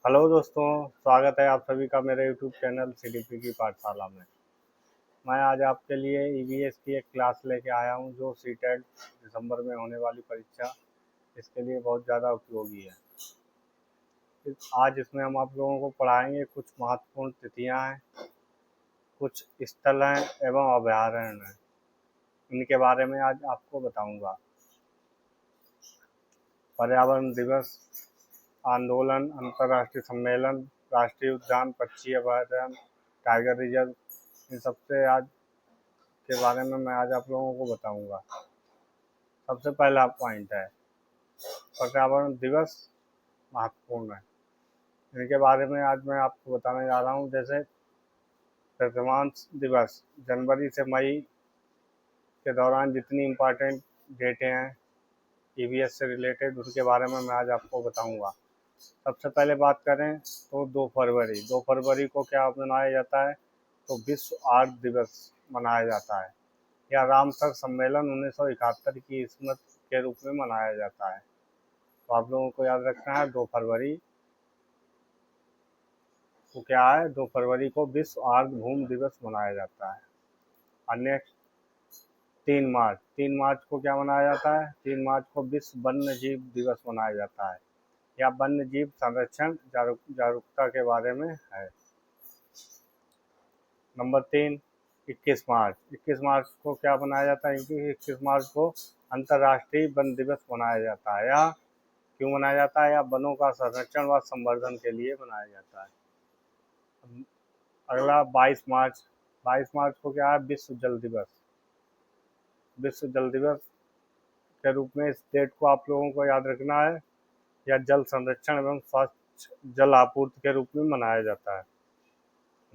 Hello दोस्तों, स्वागत है आप सभी का मेरे यूट्यूब चैनल सीडीपी की पाठशाला में। मैं आज आपके लिए ईवीएस की एक क्लास लेके आया हूं जो सीटेट दिसंबर में होने वाली परीक्षा इसके लिए बहुत ज़्यादा उपयोगी है। आज इसमें हम आप लोगों को पढ़ाएंगे कुछ महत्वपूर्ण तिथियां हैं, कुछ स्थल हैं एवं अभयारण्य हैं। इनके बारे में आज आपको बताऊंगा। पर्यावरण दिवस, आंदोलन, अंतर्राष्ट्रीय सम्मेलन, राष्ट्रीय उद्यान, पक्षी अभयारण्य, टाइगर रिजर्व, इन सबसे आज के बारे में मैं आज आप लोगों को बताऊंगा। सबसे पहला पॉइंट है पर्यावरण दिवस महत्वपूर्ण है। इनके बारे में आज मैं आपको बताने जा रहा हूँ। जैसे द्रव्यमांश दिवस, जनवरी से मई के दौरान जितनी इम्पोर्टेंट डेटें हैं ईवीएस से रिलेटेड उनके बारे में मैं आज आपको बताऊंगा। सबसे पहले बात करें तो 2 फरवरी को क्या मनाया जाता है, तो विश्व आर्द्र दिवस मनाया जाता है। या रामसर सम्मेलन 1971 की स्मृति के रूप में मनाया जाता है। तो आप लोगों को याद रखना है 2 फरवरी को क्या है, 2 फरवरी को विश्व आर्द्र भूमि दिवस मनाया जाता है। और नेक्स्ट 3 मार्च को क्या मनाया जाता है, 3 मार्च को विश्व वन्य जीव दिवस मनाया जाता है। या वन्य जीव संरक्षण जागरूकता के बारे में है। नंबर 3, 21 मार्च को क्या मनाया जाता है, 21 मार्च को अंतर्राष्ट्रीय वन दिवस मनाया जाता है। या क्यों मनाया जाता है, या वनों का संरक्षण व संवर्धन के लिए मनाया जाता है। अगला 22 मार्च को क्या है, विश्व जल दिवस। विश्व जल दिवस के रूप में इस डेट को आप लोगों को याद रखना है। या जल संरक्षण एवं स्वच्छ जल आपूर्ति के रूप में मनाया जाता है।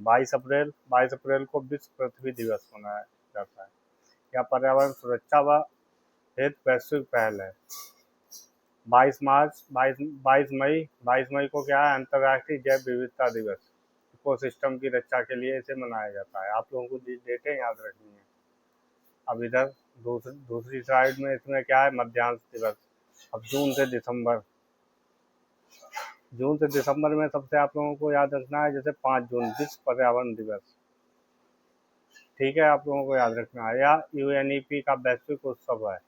22 अप्रैल को विश्व पृथ्वी दिवस मनाया जाता है। या पर्यावरण सुरक्षा व हेतु वैश्विक पहल है। 22 मई को क्या है, अंतर्राष्ट्रीय जैव विविधता दिवस। इकोसिस्टम की रक्षा के लिए इसे मनाया जाता है। आप लोगों को डेटें याद रखनी है। अब इधर दूसरी साइड में इसमें क्या है, मध्यांश दिवस। अब जून से दिसंबर में सबसे आप लोगों को याद रखना है। जैसे 5 जून विश्व पर्यावरण दिवस, ठीक है, आप लोगों को याद रखना है। या यूएनईपी का वैश्विक उत्सव है।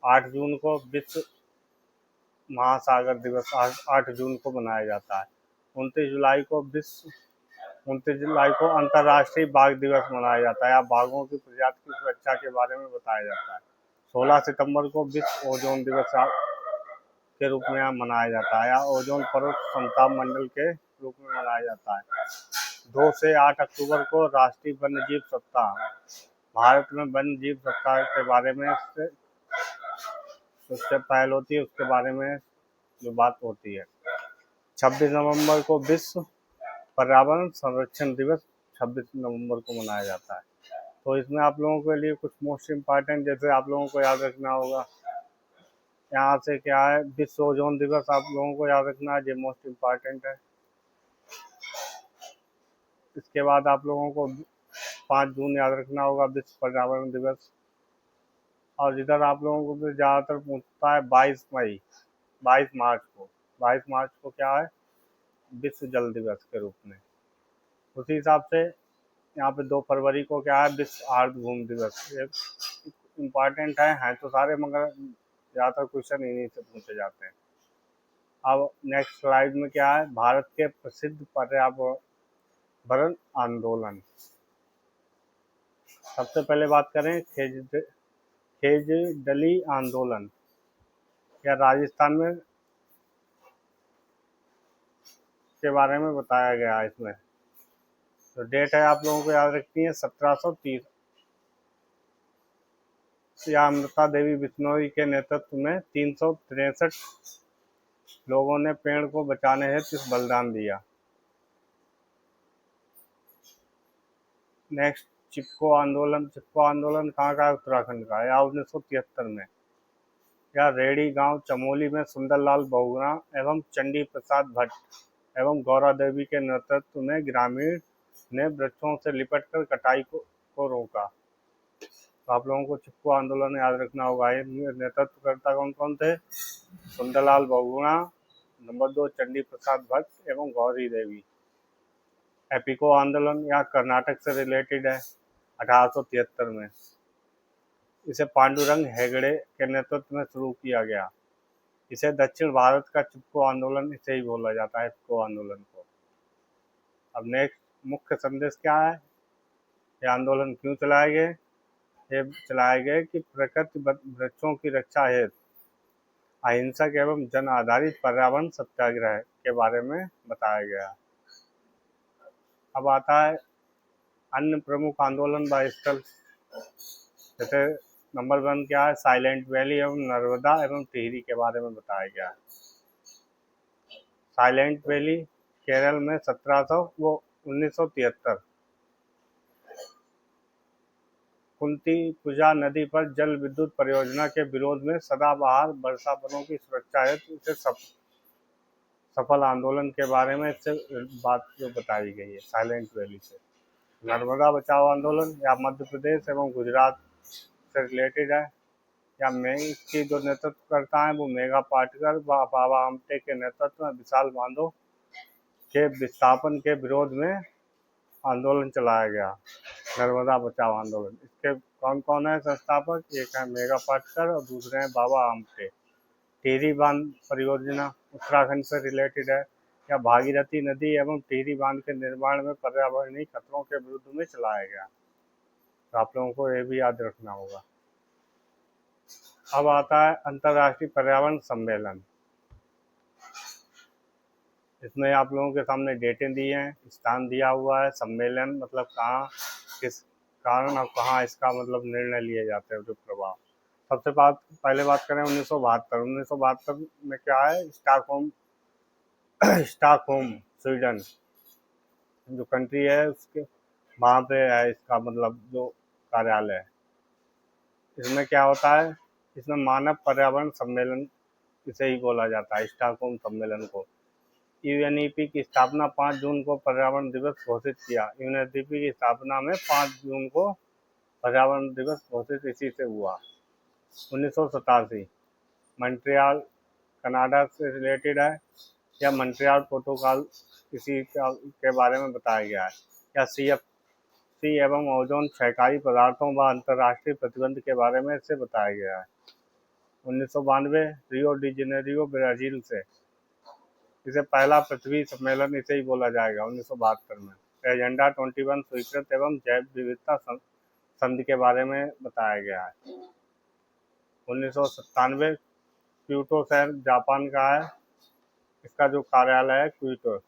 8 जून को विश्व महासागर दिवस 8 जून को मनाया जाता है। 29 जुलाई को अंतर्राष्ट्रीय बाघ दिवस मनाया जाता है। या बाघों की प्रजाति की सुरक्षा के बारे में बताया जाता है। 16 सितंबर को विश्व ओजोन दिवस के रूप में मनाया जाता है। या ओजोन परत संताप मंडल के रूप में मनाया जाता है। 2 से 8 अक्टूबर को राष्ट्रीय वन्य जीव सप्ताह। भारत में वन्य जीव सप्ताह के बारे में उससे पहल होती है, उसके बारे में जो बात होती है। 26 नवंबर को विश्व पर्यावरण संरक्षण दिवस 26 नवंबर को मनाया जाता है। तो इसमें आप लोगों के लिए कुछ मोस्ट इम्पॉर्टेंट जैसे आप लोगों को याद रखना होगा। यहाँ से क्या है, विश्व ओजोन दिवस आप लोगों को याद रखना है, ये मोस्ट इम्पॉर्टेंट है। इसके बाद आप लोगों को 5 जून याद रखना होगा, विश्व पर्यावरण दिवस। और इधर आप लोगों को भी ज़्यादातर पूछता है 22 मार्च को क्या है, विश्व जल दिवस के रूप में। उसी हिसाब से यहाँ पे 2 फरवरी को क्या है, विश्व आर्द्र भूमि दिवस। ये इम्पॉर्टेंट हैं तो सारे, मगर ज़्यादातर क्वेश्चन इन्हीं से पूछे जाते हैं। अब नेक्स्ट स्लाइड में क्या है, भारत के प्रसिद्ध पर्यावरण आंदोलन। सबसे पहले बात करें खेजड़ली आंदोलन। या राजस्थान में के बारे में बताया गया है इसमें। तो डेट है आप लोगों को याद रखनी है 1730। या अमृता देवी बिश्नोई के नेतृत्व में 363 लोगों ने पेड़ को बचाने हेतु बलिदान दिया। नेक्स्ट चिपको आंदोलन कहाँ का है, उत्तराखंड का है। या 1973 में। या रेड़ी गांव चमोली में सुंदरलाल बहुगुणा एवं चंडी प्रसाद भट्ट एवं गौरा देवी के नेतृत्व में ग्रामीण ने वृक्षों से लिपटकर कटाई को रोका। तो आप लोगों को चिपको आंदोलन याद रखना होगा। नेतृत्वकर्ता कौन कौन थे, सुंदरलाल बहुगुणा, नंबर 2 चंडी प्रसाद भट्ट एवं गौरी देवी। एपिको आंदोलन यहाँ कर्नाटक से रिलेटेड है 1873 में। इसे पांडुरंग हेगड़े के नेतृत्व में शुरू किया गया। इसे दक्षिण भारत का चिपको आंदोलन इसे ही बोला जाता है, चिपको आंदोलन को। अब नेक्स्ट मुख्य संदेश क्या है, ये आंदोलन क्यों चलाए गए? ये चलाए गए कि प्रकृति वृक्षों की रक्षा हेतु अहिंसक एवं जन आधारित पर्यावरण सत्याग्रह के बारे में बताया गया। अब आता है अन्य प्रमुख आंदोलन व स्थल। जैसे नंबर 1 क्या है, साइलेंट वैली एवं नर्मदा एवं टिहरी के बारे में बताया गया है। साइलेंट वैली केरल में 1973 कुंती पुजा नदी पर जल विद्युत परियोजना के विरोध में सदाबहार वर्षा वनों की सुरक्षा हेतु इसे सफल आंदोलन के बारे में इससे बात जो बताई गई है साइलेंट वैली से। नर्मदा बचाओ आंदोलन या मध्य प्रदेश एवं गुजरात से रिलेटेड है। या इसकी जो नेतृत्व करता है वो मेघा पाटकर व बाबा आमटे के नेतृत्व में विशाल बांधों के विस्थापन के विरोध में आंदोलन चलाया गया, नर्मदा बचाओ आंदोलन। इसके कौन कौन है संस्थापक? एक है मेघा पाटकर और दूसरे हैं बाबा आमटे। टिहरी बांध परियोजना उत्तराखंड से रिलेटेड है। या भागीरथी नदी एवं टिहरी बांध के निर्माण में पर्यावरणीय खतरों के विरुद्ध में चलाया गया। तो आप लोगों को ये भी याद रखना होगा। अब आता है अंतर्राष्ट्रीय पर्यावरण सम्मेलन। इसमें आप लोगों के सामने डेटें दी हैं, स्थान दिया हुआ है, सम्मेलन मतलब कहाँ, किस कारण और कहाँ इसका मतलब निर्णय लिए जाते हैं, जो प्रभाव। सबसे पहले बात करें 1972 में क्या है, स्टॉकहोम स्वीडन जो कंट्री है उसके वहाँ पे है इसका मतलब जो कार्यालय है। इसमें क्या होता है, इसमें मानव पर्यावरण सम्मेलन इसे ही बोला जाता है, स्टॉकहोम सम्मेलन को। यूएनईपी की स्थापना 5 जून को पर्यावरण दिवस घोषित किया। यूएनईपी की स्थापना में 5 जून को पर्यावरण दिवस घोषित इसी से हुआ। 1987 मॉन्ट्रियल कनाडा से रिलेटेड है। या मॉन्ट्रियल प्रोटोकॉल इसी के बारे में बताया गया है। या सीएफसी एवं ओजोन क्षयकारी पदार्थों व अंतर्राष्ट्रीय प्रतिबंध के बारे में इससे बताया गया है। 1992 रियो डी जेनेरियो ब्राजील से, इसे पहला पृथ्वी सम्मेलन इसे ही बोला जाएगा 1972 में। एजेंडा 21 स्वीकृत एवं जैव विविधता संधि के बारे में बताया गया है। 1997 क्योटो शहर जापान का है, इसका जो कार्यालय है क्योटो।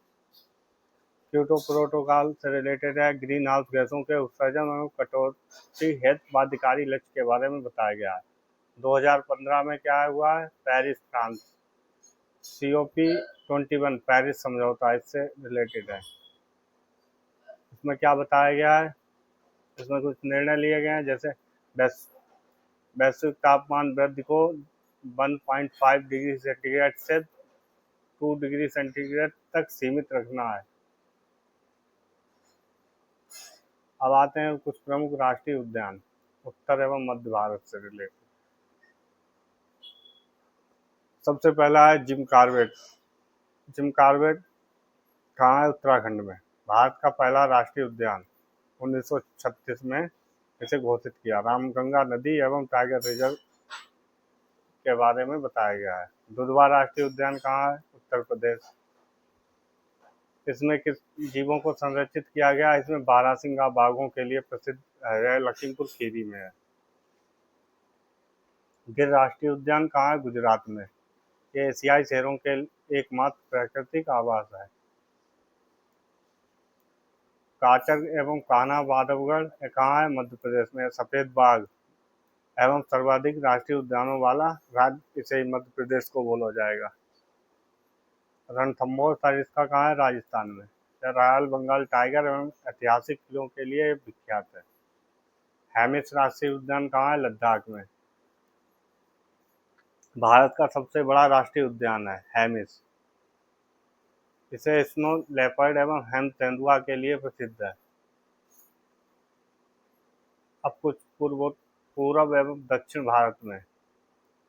क्योटो प्रोटोकॉल से रिलेटेड है। ग्रीन हाउस गैसों के उत्सर्जन और कटौती हेतु बाध्यकारी लक्ष्य के बारे में बताया गया है। 2015 में क्या हुआ है, पेरिस फ्रांस COP21 पेरिस समझौता इससे रिलेटेड है। इसमें क्या बताया गया है, इसमें कुछ निर्णय लिए गए हैं, जैसे वैश्विक तापमान वृद्धि को 1.5 डिग्री सेंटीग्रेड से 2 डिग्री सेंटीग्रेड तक सीमित रखना है। अब आते हैं कुछ प्रमुख राष्ट्रीय उद्यान उत्तर एवं मध्य भारत से रिलेटेड। सबसे पहला है जिम कॉर्बेट। जिम कॉर्बेट कहाँ है, उत्तराखंड में। भारत का पहला राष्ट्रीय उद्यान 1936 में इसे घोषित किया। रामगंगा नदी एवं टाइगर रिजर्व के बारे में बताया गया है। दुधवा राष्ट्रीय उद्यान कहाँ है, उत्तर प्रदेश। इसमें किस जीवों को संरक्षित किया गया, इसमें बारहसिंगा बाघों के लिए प्रसिद्ध है, लखीमपुर खीरी में है। गिर राष्ट्रीय उद्यान कहाँ है, गुजरात में। ये एशियाई शेरों के एकमात्र प्राकृतिक आवास है। काचर एवं कान्हा बांधवगढ़ कहाँ है, मध्य प्रदेश में। सफेद बाघ एवं सर्वाधिक राष्ट्रीय उद्यानों वाला राज्य इसे मध्य प्रदेश को बोला जाएगा। रणथंभौर सरिस्का कहाँ है, राजस्थान में। रॉयल बंगाल टाइगर एवं ऐतिहासिक किलों के लिए विख्यात है। हेमिस राष्ट्रीय उद्यान कहाँ है, लद्दाख में। भारत का सबसे बड़ा राष्ट्रीय उद्यान है हेमिस। इसे स्नो लेपर्ड एवं हेम तेंदुआ के लिए प्रसिद्ध है। अब कुछ पूर्व एवं दक्षिण भारत में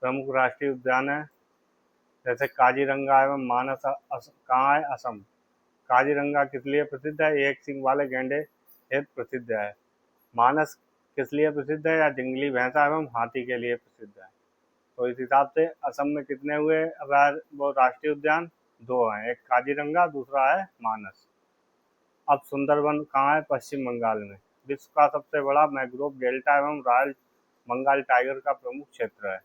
प्रमुख राष्ट्रीय उद्यान है। जैसे काजीरंगा एवं मानस कहाँ है? असम। काजीरंगा किस लिए प्रसिद्ध है? एक सींग वाले गैंडे हेतु प्रसिद्ध है। मानस किस लिए प्रसिद्ध है? या जंगली भैंसा एवं हाथी के लिए प्रसिद्ध है। तो इस हिसाब से असम में कितने हुए वो राष्ट्रीय उद्यान? 2 हैं, एक काजीरंगा, दूसरा है मानस। अब सुंदरवन कहाँ है? पश्चिम बंगाल में। विश्व का सबसे बड़ा मैंग्रोव डेल्टा एवं रॉयल बंगाल टाइगर का प्रमुख क्षेत्र है।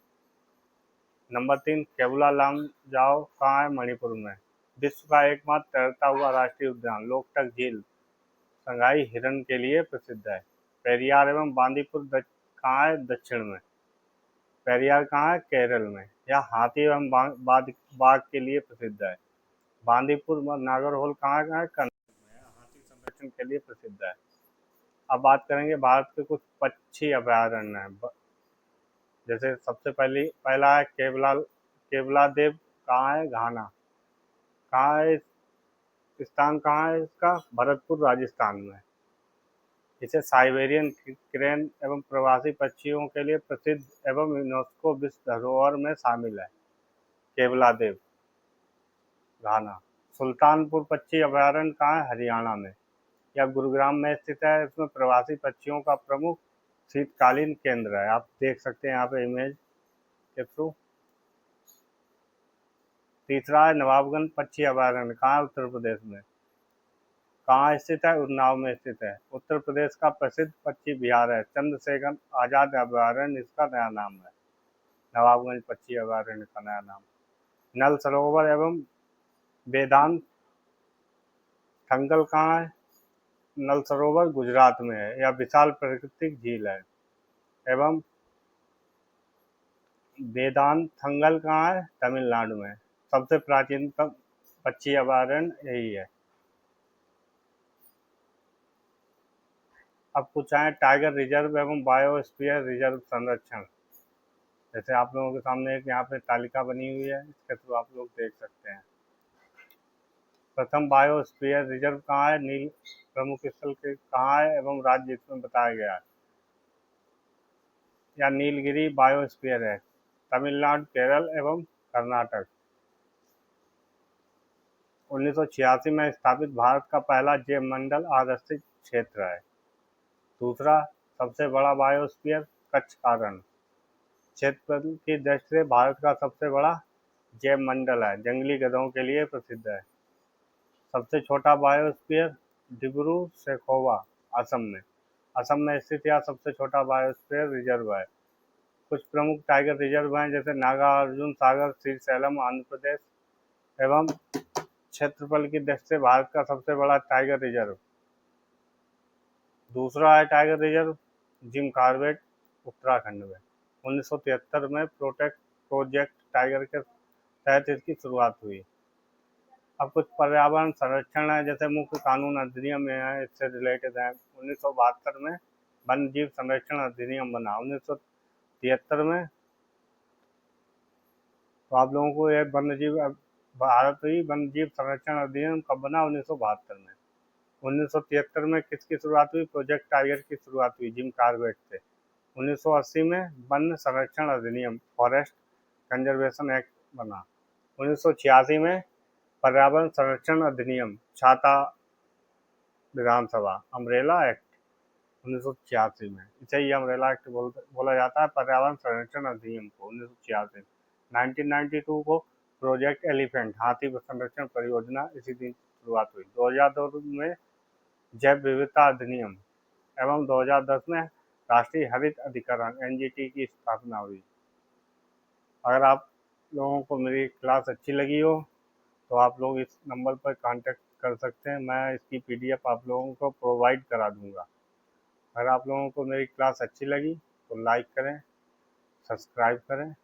नंबर 3, केवला लामजाओ कहाँ है? मणिपुर में। विश्व का एकमात्र तैरता हुआ राष्ट्रीय उद्यान लोकटक झील संगाई हिरण के लिए प्रसिद्ध है। पेरियार एवं बांदीपुर कहाँ है? दक्षिण में। पेरियार कहाँ है? केरल में। यह हाथी एवं बाघ के लिए प्रसिद्ध है। बांदीपुर नागरहोल कहाँ है? कर्नाटक में। हाथी संरक्षण के लिए प्रसिद्ध है। अब बात करेंगे भारत के कुछ पक्षी अभयारण्य हैं। जैसे सबसे पहला है केवला देव कहाँ है? घाना। कहाँ है? स्थान कहाँ है इसका? भरतपुर, राजस्थान में। इसे साइबेरियन क्रेन एवं प्रवासी पक्षियों के लिए प्रसिद्ध एवं यूनेस्को विश्व धरोहर में शामिल है। केवला देव घाना। सुल्तानपुर पक्षी अभयारण्य कहाँ है? हरियाणा में। यह गुरुग्राम में स्थित है। इसमें प्रवासी पक्षियों का प्रमुख शीतकालीन केंद्र है। आप देख सकते हैं यहाँ पे इमेज के थ्रू। तीसरा है नवाबगंज पक्षी अभयारण्य कहाँ है? उत्तर प्रदेश में। कहाँ स्थित है? उन्नाव में स्थित है। उत्तर प्रदेश का प्रसिद्ध पक्षी विहार है चंद्रशेखर आजाद अभयारण्य इसका नया नाम है। नवाबगंज पक्षी अभयारण्य का नया नाम। नल सरोवर एवं वेदांत थंगल कहाँ है? नल सरोवर गुजरात में है। यह विशाल प्राकृतिक झील है। एवं वेदांत थंगल कहाँ है? तमिलनाडु में। सबसे प्राचीनतम पक्षी अभयारण्य यही है। अब कुछ आए टाइगर रिजर्व एवं बायोस्फीयर रिजर्व संरक्षण। जैसे आप लोगों के सामने एक यहाँ पे तालिका बनी हुई है, इसके थ्रू आप लोग देख सकते हैं। प्रथम बायोस्फीयर रिजर्व कहाँ है? नील प्रमुख स्थल के कहाँ है एवं राज्य इसमें बताया गया है। या नीलगिरी बायोस्फीयर है तमिलनाडु, केरल एवं कर्नाटक। 1986 में स्थापित भारत का पहला जैव मंडल आरक्षित क्षेत्र है। दूसरा सबसे बड़ा बायोस्फीयर कच्छ का रण क्षेत्रफल की दृष्टि से भारत का सबसे बड़ा जैव मंडल है। जंगली गधों के लिए प्रसिद्ध है। सबसे छोटा बायोस्फीयर डिब्रू सैखोवा असम में स्थित यह सबसे छोटा बायोस्फीयर रिजर्व है। कुछ प्रमुख टाइगर रिजर्व हैं जैसे नागार्जुन सागर श्रीशैलम आंध्र प्रदेश एवं क्षेत्रफल की दृष्टि से भारत का सबसे बड़ा टाइगर रिजर्व। दूसरा है tiger reserve Jim Corbett Uttarakhand में। 1973 में प्रोजेक्ट टाइगर के तहत इसकी शुरुआत हुई। अब कुछ पर्यावरण संरक्षण है जैसे मुख्य कानून अधिनियम है इससे रिलेटेड है। 1972 में वन्य जीव संरक्षण अधिनियम बना। 1973 में तो आप लोगों को यह भारतीय वन्य जीव संरक्षण अधिनियम कब बना? 1972 में। 1973 में किसकी शुरुआत हुई? प्रोजेक्ट टाइगर की शुरुआत हुई जिम कॉर्बेट से। 1980 में वन संरक्षण अधिनियम फॉरेस्ट कंजर्वेशन एक्ट बना। 1986 में पर्यावरण संरक्षण अधिनियम छाता विधानसभा अम्ब्रेला एक्ट 1986 में। इसे ही अम्ब्रेला एक्ट बोला जाता है पर्यावरण संरक्षण अधिनियम को। 1986 1992 को प्रोजेक्ट एलिफेंट हाथी संरक्षण परियोजना इसी दिन शुरुआत हुई। 2002 में जैव विविधता अधिनियम एवं 2010 में राष्ट्रीय हरित अधिकरण एनजीटी की स्थापना हुई। अगर आप लोगों को मेरी क्लास अच्छी लगी हो तो आप लोग इस नंबर पर कांटेक्ट कर सकते हैं। मैं इसकी पीडीएफ आप लोगों को प्रोवाइड करा दूंगा। अगर आप लोगों को मेरी क्लास अच्छी लगी तो लाइक करें, सब्सक्राइब करें।